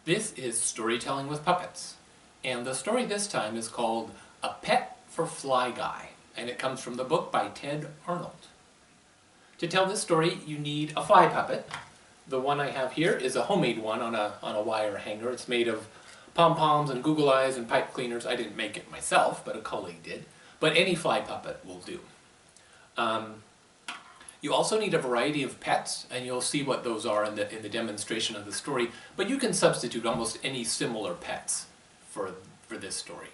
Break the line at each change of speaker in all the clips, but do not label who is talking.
This is Storytelling with Puppets, and the story this time is called A Pet for Fly Guy, and it comes from the book by Ted Arnold. To tell this story, you need a fly puppet. The one I have here is a homemade one on a wire hanger. It's made of pom-poms and Google eyes and pipe cleaners. I didn't make it myself, but a colleague did. But any fly puppet will do. You also need a variety of pets, and you'll see what those are in the demonstration of the story, but you can substitute almost any similar pets for this story.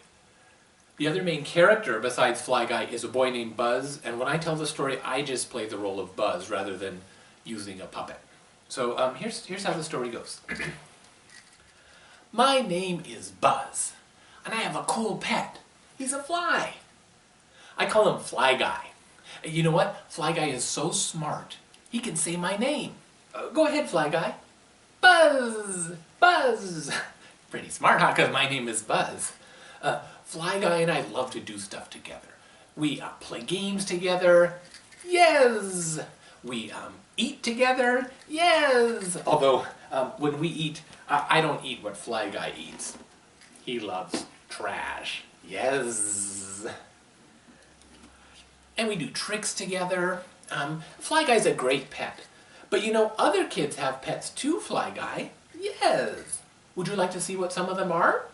The other main character besides Fly Guy is a boy named Buzz, and when I tell the story, I just play the role of Buzz rather than using a puppet. So here's how the story goes. My name is Buzz, and I have a cool pet. He's a fly. I call him Fly Guy. You know what? Fly Guy is so smart, he can say my name. Go ahead, Fly Guy. Buzz! Buzz! Pretty smart, huh? Because my name is Buzz. Fly Guy and I love to do stuff together. We play games together. Yes! We eat together. Yes! Although, when we eat, I don't eat what Fly Guy eats. He loves trash. Yes! And we do tricks together. Fly Guy's a great pet. But you know, other kids have pets too, Fly Guy. Yes. Would you like to see what some of them are?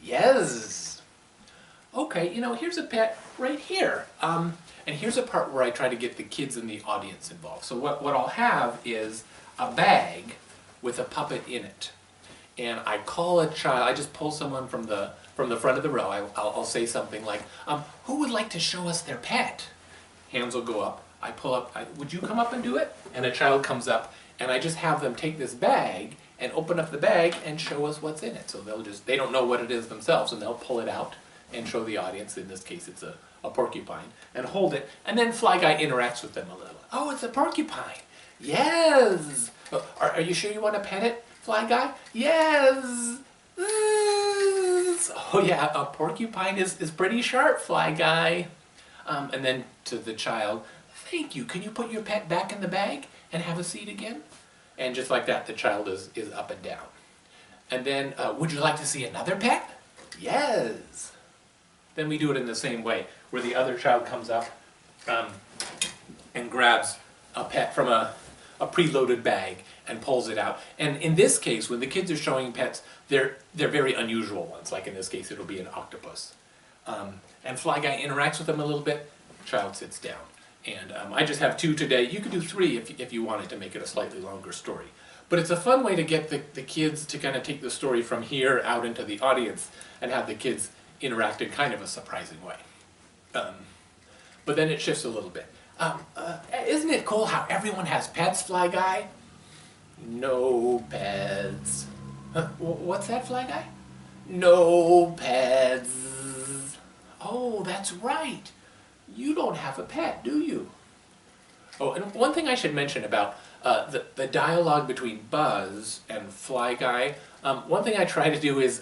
Yes. Okay, you know, here's a pet right here. And here's a part where I try to get the kids in the audience involved. So what I'll have is a bag with a puppet in it. And I call a child, I just pull someone from the front of the row. I'll say something like, who would like to show us their pet? Hands will go up. I pull up, would you come up and do it? And a child comes up, and I just have them take this bag and open up the bag and show us what's in it. So they don't know what it is themselves, and they'll pull it out and show the audience. In this case, it's a porcupine, and hold it. And then Fly Guy interacts with them a little. Oh, it's a porcupine. Yes. Are you sure you want to pet it, Fly Guy? Yes. Oh yeah, a porcupine is pretty sharp, Fly Guy. And then to the child, thank you, can you put your pet back in the bag and have a seat again? And just like that, the child is up and down. And then, would you like to see another pet? Yes. Then we do it in the same way, where the other child comes up and grabs a pet from a preloaded bag and pulls it out. And in this case, when the kids are showing pets, they're very unusual ones. Like in this case, it'll be an octopus. And Fly Guy interacts with them a little bit, child sits down. And I just have 2 today. You could do 3 if you wanted to make it a slightly longer story. But it's a fun way to get the kids to kind of take the story from here out into the audience and have the kids interact in kind of a surprising way. But then it shifts a little bit. Isn't it cool how everyone has pets, Fly Guy? No pets. What's that, Fly Guy? No pets. Oh, that's right. You don't have a pet, do you? Oh, and one thing I should mention about the dialogue between Buzz and Fly Guy, one thing I try to do is,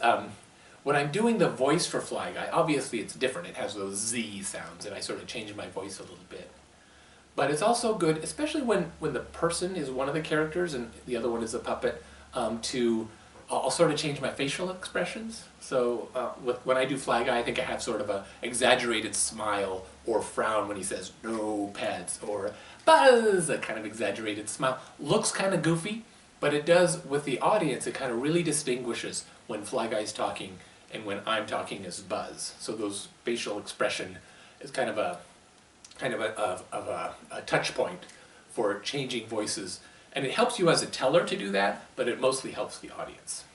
when I'm doing the voice for Fly Guy, obviously it's different. It has those Z sounds, and I sort of change my voice a little bit. But it's also good, especially when the person is one of the characters and the other one is a puppet, I'll sort of change my facial expressions. So when I do Fly Guy, I think I have sort of an exaggerated smile or frown when he says, no pets, or Buzz, a kind of exaggerated smile. Looks kind of goofy, but it does, with the audience, it kind of really distinguishes when Fly Guy's talking and when I'm talking as Buzz. So those facial expression is kind of a touch point for changing voices. And it helps you as a teller to do that, but it mostly helps the audience.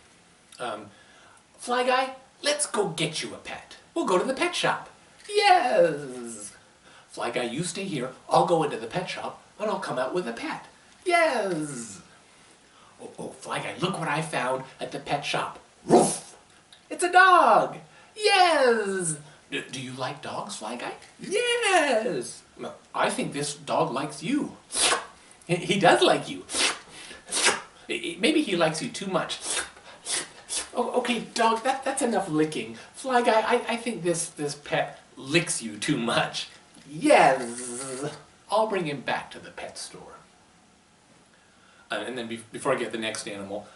Fly Guy, let's go get you a pet. We'll go to the pet shop. Yes. Fly Guy, you stay here. I'll go into the pet shop, and I'll come out with a pet. Yes. Oh, Fly Guy, look what I found at the pet shop. Woof! It's a dog. Yes. Do you like dogs, Fly Guy? Yes. I think this dog likes you. He does like you. Maybe he likes you too much. Oh, okay, dog, that's enough licking. Fly Guy, I think this pet licks you too much. Yes. I'll bring him back to the pet store. And then before I get the next animal,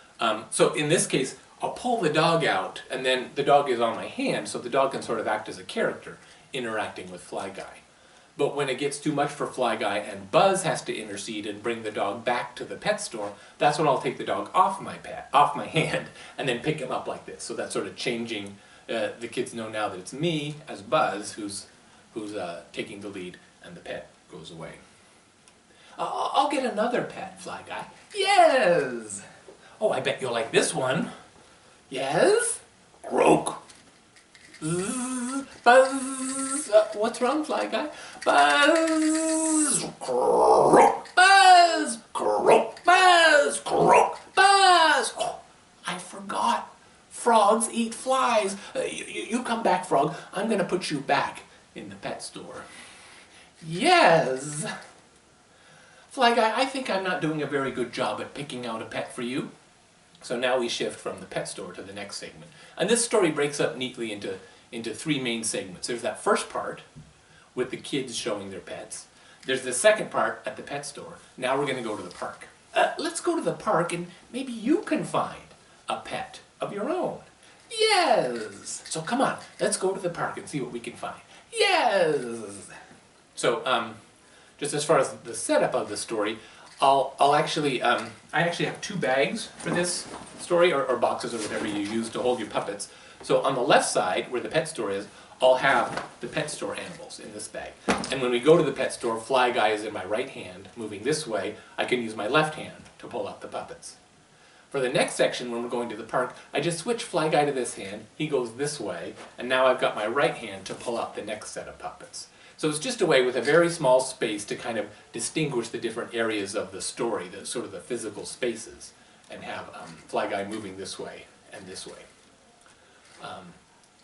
so in this case, I'll pull the dog out, and then the dog is on my hand, so the dog can sort of act as a character interacting with Fly Guy. But when it gets too much for Fly Guy and Buzz has to intercede and bring the dog back to the pet store, that's when I'll take the dog off my hand, and then pick him up like this. So that's sort of changing. The kids know now that it's me as Buzz who's taking the lead, and the pet goes away. I'll get another pet, Fly Guy. Yes! Oh, I bet you'll like this one. Yes? Croak. Buzz. What's wrong, Fly Guy? Buzz. Croak. Buzz. Croak. Buzz. Croak. Buzz. Oh, I forgot. Frogs eat flies. You come back, Frog. I'm going to put you back in the pet store. Yes. Fly Guy, I think I'm not doing a very good job at picking out a pet for you. So now we shift from the pet store to the next segment. And this story breaks up neatly into three main segments. There's that first part with the kids showing their pets. There's the second part at the pet store. Now we're going to go to the park. Let's go to the park and maybe you can find a pet of your own. Yes! So come on, let's go to the park and see what we can find. Yes! So, just as far as the setup of the story, I actually have two bags for this story, or boxes, or whatever you use to hold your puppets. So on the left side, where the pet store is, I'll have the pet store animals in this bag. And when we go to the pet store, Fly Guy is in my right hand, moving this way. I can use my left hand to pull out the puppets. For the next section, when we're going to the park, I just switch Fly Guy to this hand, he goes this way, and now I've got my right hand to pull out the next set of puppets. So it's just a way with a very small space to kind of distinguish the different areas of the story, the sort of the physical spaces, and have Fly Guy moving this way and this way.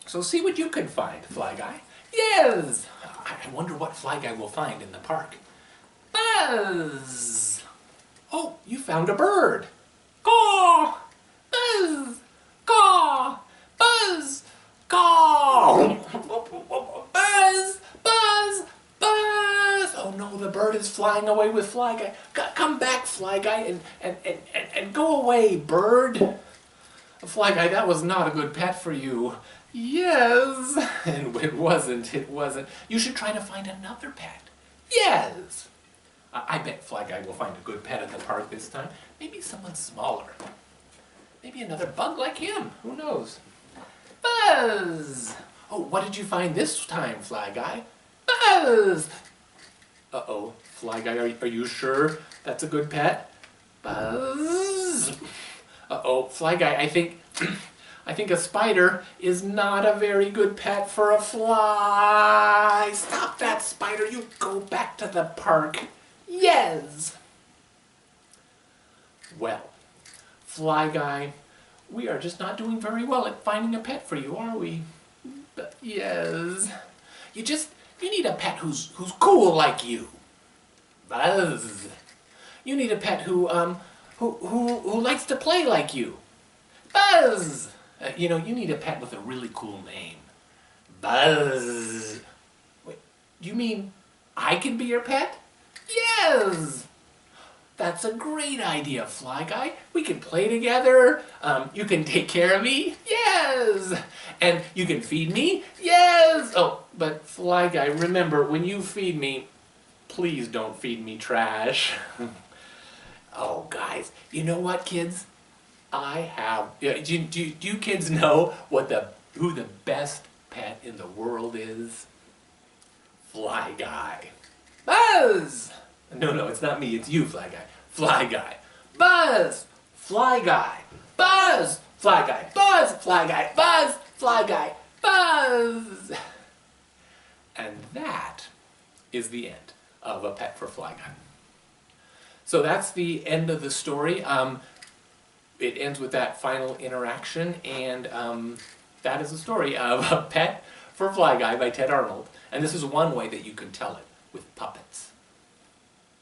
So see what you can find, Fly Guy. Yes! I wonder what Fly Guy will find in the park. Buzz! Oh, you found a bird. Caw! Buzz! Caw! Buzz! Caw! Buzz! Buzz! Buzz! Oh no, the bird is flying away with Fly Guy. Come back, Fly Guy, and go away, bird. Fly Guy, that was not a good pet for you. Yes. And it wasn't. You should try to find another pet. Yes. I bet Fly Guy will find a good pet at the park this time. Maybe someone smaller. Maybe another bug like him. Who knows? Buzz! Oh, what did you find this time, Fly Guy? Buzz! Uh-oh, Fly Guy, are you sure that's a good pet? Buzz! Uh-oh, Fly Guy, I think a spider is not a very good pet for a fly. Stop that, spider. You go back to the park. Yes! Well, Fly Guy, we are just not doing very well at finding a pet for you, are we? But yes. You need a pet who's cool like you. Buzz. You need a pet who likes to play like you. Buzz. You need a pet with a really cool name. Buzz. Wait, you mean I can be your pet? Yes! That's a great idea, Fly Guy. We can play together. You can take care of me. Yes! And you can feed me. Yes! Oh, but Fly Guy, remember, when you feed me, please don't feed me trash. Oh, guys, you know what, kids? Do you kids know who the best pet in the world is? Fly Guy. Buzz! No, it's not me, it's you, Fly Guy. Fly Guy. Buzz! Fly Guy. Buzz! Fly Guy. Buzz! Fly Guy. Buzz! Fly Guy. Buzz! And that is the end of A Pet for Fly Guy. So that's the end of the story. It ends with that final interaction, and that is the story of A Pet for Fly Guy by Ted Arnold. And this is one way that you can tell it, with puppets.